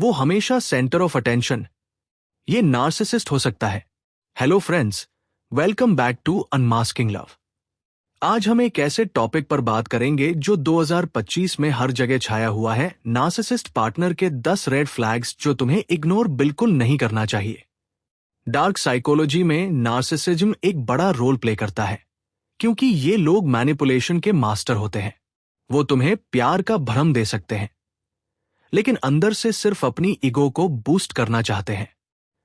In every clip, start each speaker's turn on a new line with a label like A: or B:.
A: वो हमेशा centre of attention, ये नार्सिसिस्ट हो सकता है। Hello friends, welcome back to unmasking love. आज हम एक ऐसे टॉपिक पर बात करेंगे जो 2025 में हर जगह छाया हुआ है, नार्सिसिस्ट पार्टनर के 10 रेड फ्लैग्स जो तुम्हें इग्नोर बिल्कुल नहीं करना चाहिए। डार्क साइकोलॉजी में नार्सिसिज्म एक बड़ा रोल प्ले करता है, क्योंकि ये लोग मैनिपुलेशन के मास्टर होते हैं। वो तुम्हें प्यार का भ्रम दे सकते हैं, लेकिन अंदर से सिर्फ अपनी ईगो को बूस्ट करना चाहते हैं।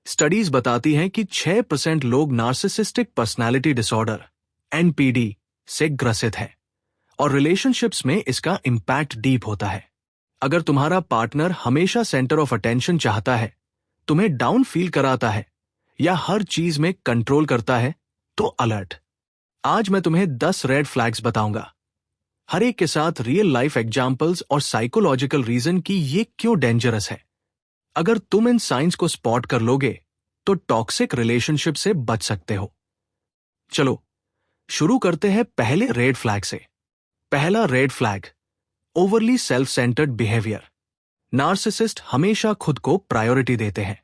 A: स्टडीज बताती हैं कि 6% लोग नार्सिसिस्टिक पर्सनालिटी डिसऑर्डर (NPD) से ग्रसित हैं, और रिलेशनशिप्स में इसका इंपैक्ट डीप होता है। अगर तुम्हारा पार्टनर हमेशा सेंटर ऑफ अटेंशन चाहता है, तुम्हें डाउन फील कराता है या हर चीज में कंट्रोल करता है, तो अलर्ट। आज मैं तुम्हें 10 रेड फ्लैग्स बताऊंगा, हर एक के साथ रियल लाइफ एग्जाम्पल्स और साइकोलॉजिकल रीजन कि ये क्यों डेंजरस है। अगर तुम इन साइंस को स्पॉट कर लोगे तो टॉक्सिक रिलेशनशिप से बच सकते हो। चलो शुरू करते हैं पहले रेड फ्लैग से। पहला red flag, overly self centred behaviour. Narcissist हमेशा खुद को प्रायोरिटी देते हैं।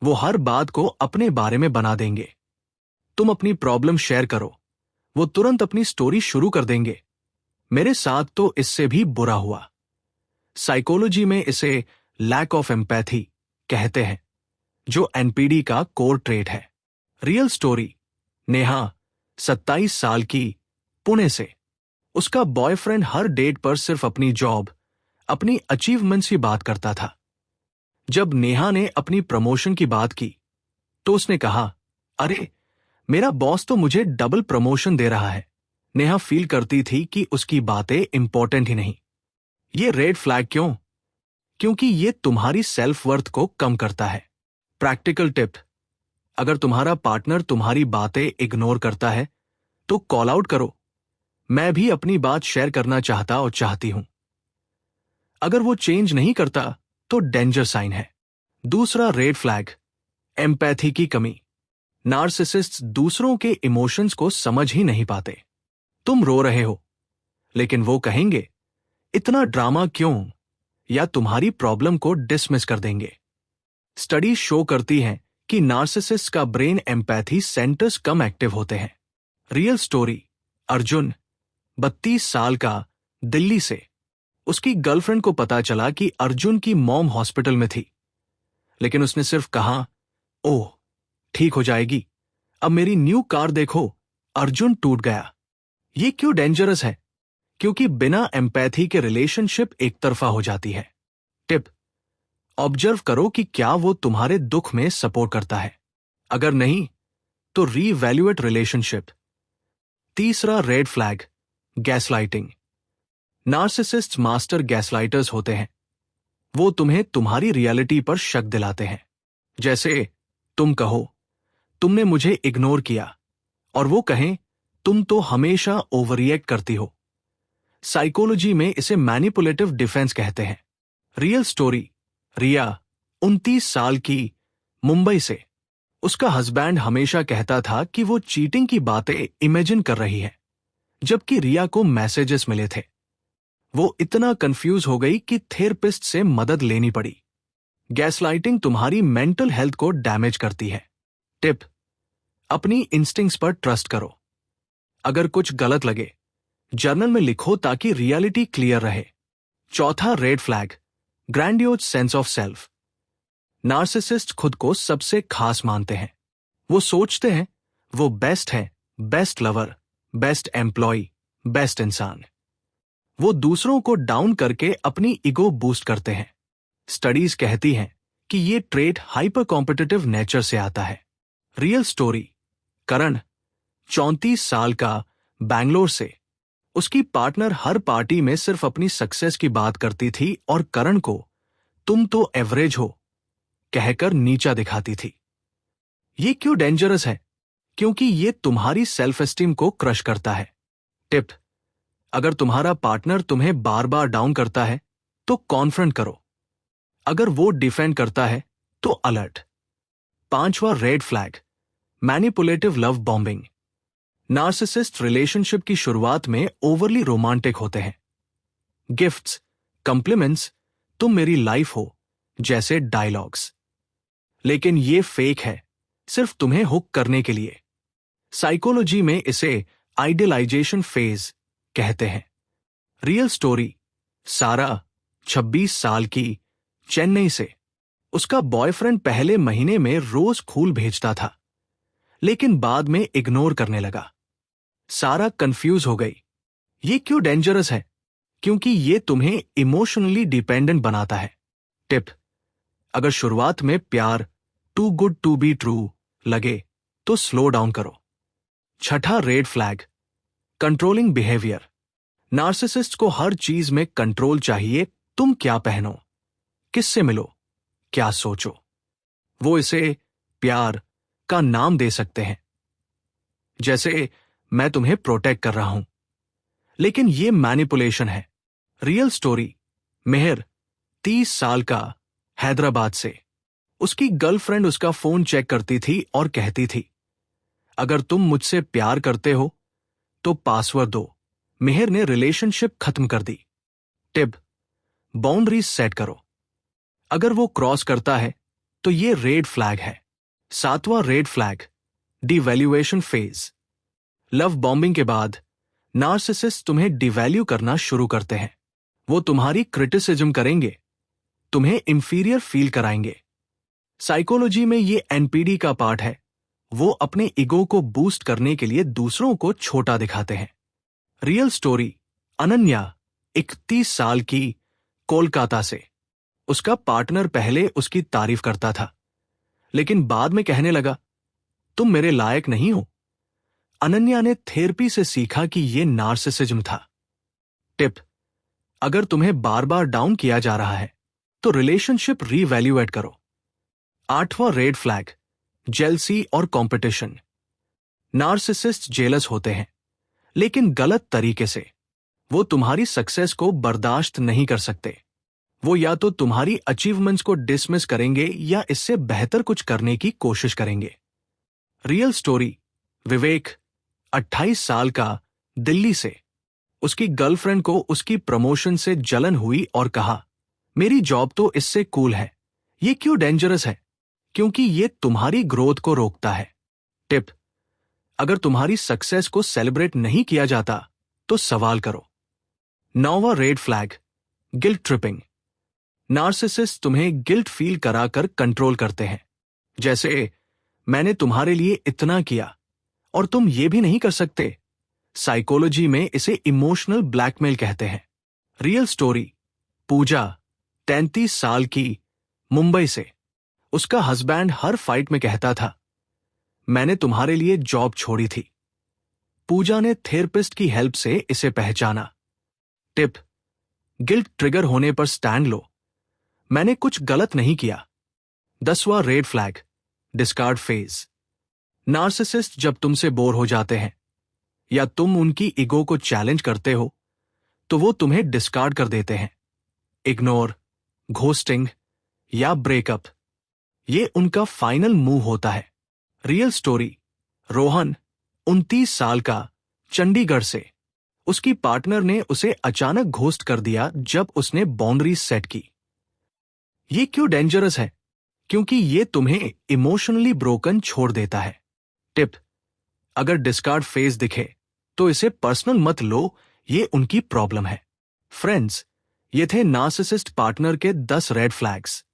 A: वो हर बात को अपने बारे में बना देंगे। तुम अपनी प्रॉब्लम शेयर करो, वो तुरंत अपनी स्टोरी शुरू कर देंगे। मेरे साथ तो इससे भी बुरा हुआ। साइकोलॉजी में इसे लैक ऑफ एम्पैथी कहते हैं, जो NPD का कोर ट्रेट है। रियल स्टोरी, नेहा 27 साल की, पुणे से। उसका बॉयफ्रेंड हर डेट पर सिर्फ अपनी जॉब, अपनी अचीवमेंट्स की बात करता था। जब नेहा ने अपनी प्रमोशन की बात की तो उसने कहा, अरे मेरा बॉस तो मुझे डबल प्रमोशन दे रहा है। नेहा फील करती थी कि उसकी बातें इंपॉर्टेंट ही नहीं। ये रेड फ्लैग क्यों? क्योंकि ये तुम्हारी सेल्फ वर्थ को कम करता है। प्रैक्टिकल टिप, अगर तुम्हारा पार्टनर तुम्हारी बातें इग्नोर करता है तो कॉल आउट करो, मैं भी अपनी बात शेयर करना चाहता और चाहती हूं। अगर वो चेंज नहीं करता तो डेंजर साइन है। दूसरा रेड फ्लैग, एम्पैथी की कमी। नार्सिसिस्ट्स दूसरों के इमोशंस को समझ ही नहीं पाते। तुम रो रहे हो, लेकिन वो कहेंगे, इतना ड्रामा क्यों, या तुम्हारी प्रॉब्लम को डिसमिस कर देंगे। स्टडीज शो करती हैं कि नार्सिसिस्ट का ब्रेन एम्पैथी सेंटर्स कम एक्टिव होते हैं। रियल स्टोरी, अर्जुन 32 साल का, दिल्ली से। उसकी गर्लफ्रेंड को पता चला कि अर्जुन की मॉम हॉस्पिटल में थी, लेकिन उसने सिर्फ कहा, ओह ठीक हो जाएगी, अब मेरी न्यू कार देखो। अर्जुन टूट गया। ये क्यों डेंजरस है? क्योंकि बिना एम्पैथी के रिलेशनशिप एक तरफा हो जाती है। टिप, ऑब्जर्व करो कि क्या वो तुम्हारे दुख में सपोर्ट करता है। अगर नहीं तो रीवैल्यूएट रिलेशनशिप। तीसरा रेड फ्लैग, गैसलाइटिंग। नार्सिसिस्ट्स मास्टर गैसलाइटर्स होते हैं। वो तुम्हें तुम्हारी रियलिटी पर शक दिलाते हैं। जैसे तुम कहो, तुमने मुझे इग्नोर किया, और वो कहें, तुम तो हमेशा ओवररिएक्ट करती हो। साइकोलॉजी में इसे मैनिपुलेटिव डिफेंस कहते हैं। रियल स्टोरी, रिया 29 साल की, मुंबई से। उसका हस्बैंड हमेशा कहता था कि वो चीटिंग की बातें इमेजिन कर रही है, जबकि रिया को मैसेजेस मिले थे। वो इतना कंफ्यूज हो गई कि थेरेपिस्ट से मदद लेनी पड़ी। गैसलाइटिंग तुम्हारी मेंटल हेल्थ को डैमेज करती है। टिप, अपनी इंस्टिंक्ट्स पर ट्रस्ट करो। अगर कुछ गलत लगे, जर्नल में लिखो ताकि रियलिटी क्लियर रहे। चौथा red flag, grandiose sense of self. Narcissist खुद को सबसे खास मानते हैं। वो सोचते हैं वो बेस्ट है, best lover, best employee, best इंसान। वो दूसरों को डाउन करके अपनी ईगो बूस्ट करते हैं। स्टडीज कहती हैं कि ये ट्रेट हाइपर कॉम्पिटिटिव नेचर से आता है। रियल स्टोरी, करण 34 साल का, बैंगलोर से। उसकी पार्टनर हर पार्टी में सिर्फ अपनी सक्सेस की बात करती थी और करण को तुम तो एवरेज हो कहकर नीचा दिखाती थी। ये क्यों डेंजरस है? क्योंकि ये तुम्हारी सेल्फ एस्टीम को क्रश करता है। टिप, अगर तुम्हारा पार्टनर तुम्हें बार बार डाउन करता है तो कॉन्फ्रंट करो। अगर वो डिफेंड करता है तो अलर्ट। पांचवा red flag, manipulative love bombing. Narcissist relationship की शुरुआत में ओवरली रोमांटिक होते हैं। गिफ्ट्स, कॉम्प्लीमेंट्स, तुम मेरी लाइफ हो, जैसे डायलॉग्स। लेकिन ये फेक है, सिर्फ तुम्हें हुक करने के लिए। साइकोलॉजी में इसे आइडियलाइजेशन फेज कहते हैं। रियल स्टोरी, सारा 26 साल की, चेन्नई से। उसका बॉयफ्रेंड पहले महीने में रोज फूल भेजता था, लेकिन बाद में इग्नोर करने लगा। सारा कंफ्यूज हो गई। ये क्यों डेंजरस है? क्योंकि ये तुम्हें इमोशनली डिपेंडेंट बनाता है। टिप: अगर शुरुआत में प्यार too good to be true लगे तो स्लो डाउन करो। छठा red flag, controlling behaviour. Narcissist को हर चीज में कंट्रोल चाहिए। तुम क्या पहनो, किससे मिलो, क्या सोचो। वो इसे प्यार का नाम दे सकते हैं, जैसे मैं तुम्हें प्रोटेक्ट कर रहा हूं। लेकिन ये मैनिपुलेशन है। रियल स्टोरी, मेहर 30 साल का, हैदराबाद से। उसकी गर्लफ्रेंड उसका फोन चेक करती थी और कहती थी, अगर तुम मुझसे प्यार करते हो तो पासवर्ड दो। मेहर ने रिलेशनशिप खत्म कर दी। टिप: बाउंड्रीज सेट करो। अगर वो क्रॉस करता है तो ये रेड फ्लैग है। सातवां red flag, devaluation phase. Love bombing के बाद नार्सिसिस्ट तुम्हें डिवैल्यू करना शुरू करते हैं। वो तुम्हारी क्रिटिसिज्म करेंगे, तुम्हें इंफीरियर फील कराएंगे। साइकोलॉजी में ये एनपीडी का पार्ट है। वो अपने ईगो को बूस्ट करने के लिए दूसरों को छोटा दिखाते हैं। रियल स्टोरी, अनन्या 31 साल की, कोलकाता से। उसका पार्टनर पहले उसकी तारीफ करता था, लेकिन बाद में कहने लगा, तुम मेरे लायक नहीं हो। अनन्या ने थेरेपी से सीखा कि यह नार्सिसिज्म था। टिप: अगर तुम्हें बार बार डाउन किया जा रहा है तो रिलेशनशिप रीवैल्यूएट करो। आठवां रेड फ्लैग, जेलसी और कंपटीशन। नार्सिसिस्ट जेलस होते हैं, लेकिन गलत तरीके से। वो तुम्हारी सक्सेस को बर्दाश्त नहीं कर सकते। वो या तो तुम्हारी अचीवमेंट्स को डिसमिस करेंगे या इससे बेहतर कुछ करने की कोशिश करेंगे। रियल स्टोरी, विवेक 28 साल का, दिल्ली से। उसकी गर्लफ्रेंड को उसकी प्रमोशन से जलन हुई और कहा, मेरी जॉब तो इससे कूल है। ये क्यों डेंजरस है? क्योंकि ये तुम्हारी ग्रोथ को रोकता है। टिप: अगर तुम्हारी सक्सेस को सेलिब्रेट नहीं किया जाता तो सवाल करो। नौवां red flag, guilt tripping. Narcissist तुम्हें गिल्ट फील कराकर कंट्रोल करते हैं, जैसे मैंने तुम्हारे लिए इतना किया और तुम ये भी नहीं कर सकते। साइकोलॉजी में इसे इमोशनल ब्लैकमेल कहते हैं। रियल स्टोरी, पूजा 33 साल की, मुंबई से। उसका हस्बैंड हर फाइट में कहता था, मैंने तुम्हारे लिए जॉब छोड़ी थी। पूजा ने थेरेपिस्ट की हेल्प से इसे पहचाना। टिप: गिल्ट ट्रिगर होने पर स्टैंड लो, मैंने कुछ गलत नहीं किया। 10वां red flag, discard phase. Narcissist जब तुमसे बोर हो जाते हैं या तुम उनकी ईगो को चैलेंज करते हो तो वो तुम्हें डिस्कार्ड कर देते हैं। इग्नोर, घोस्टिंग या ब्रेकअप, ये उनका फाइनल मूव होता है। रियल स्टोरी, रोहन 29 साल का, चंडीगढ़ से। उसकी पार्टनर ने उसे अचानक घोस्ट कर दिया जब उसने बाउंड्रीज सेट की। ये क्यों डेंजरस है? क्योंकि ये तुम्हें इमोशनली ब्रोकन छोड़ देता है। टिप: अगर डिस्कार्ड फेज दिखे तो इसे पर्सनल मत लो, ये उनकी प्रॉब्लम है। फ्रेंड्स, ये थे नार्सिसिस्ट पार्टनर के 10 रेड फ्लैग्स।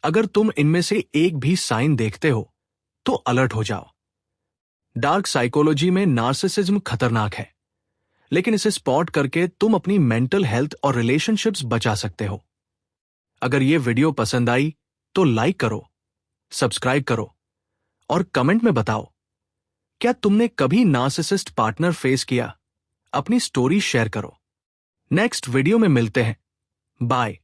A: अगर तुम इनमें से एक भी साइन देखते हो तो अलर्ट हो जाओ। डार्क साइकोलॉजी में नार्सिसिज्म खतरनाक है, लेकिन इसे स्पॉट करके तुम अपनी मेंटल हेल्थ और रिलेशनशिप्स बचा सकते हो। अगर ये वीडियो पसंद आई तो लाइक करो, सब्सक्राइब करो और कमेंट में बताओ, क्या तुमने कभी नार्सिसिस्ट पार्टनर फेस किया? अपनी स्टोरी शेयर करो। नेक्स्ट वीडियो में मिलते हैं। बाय।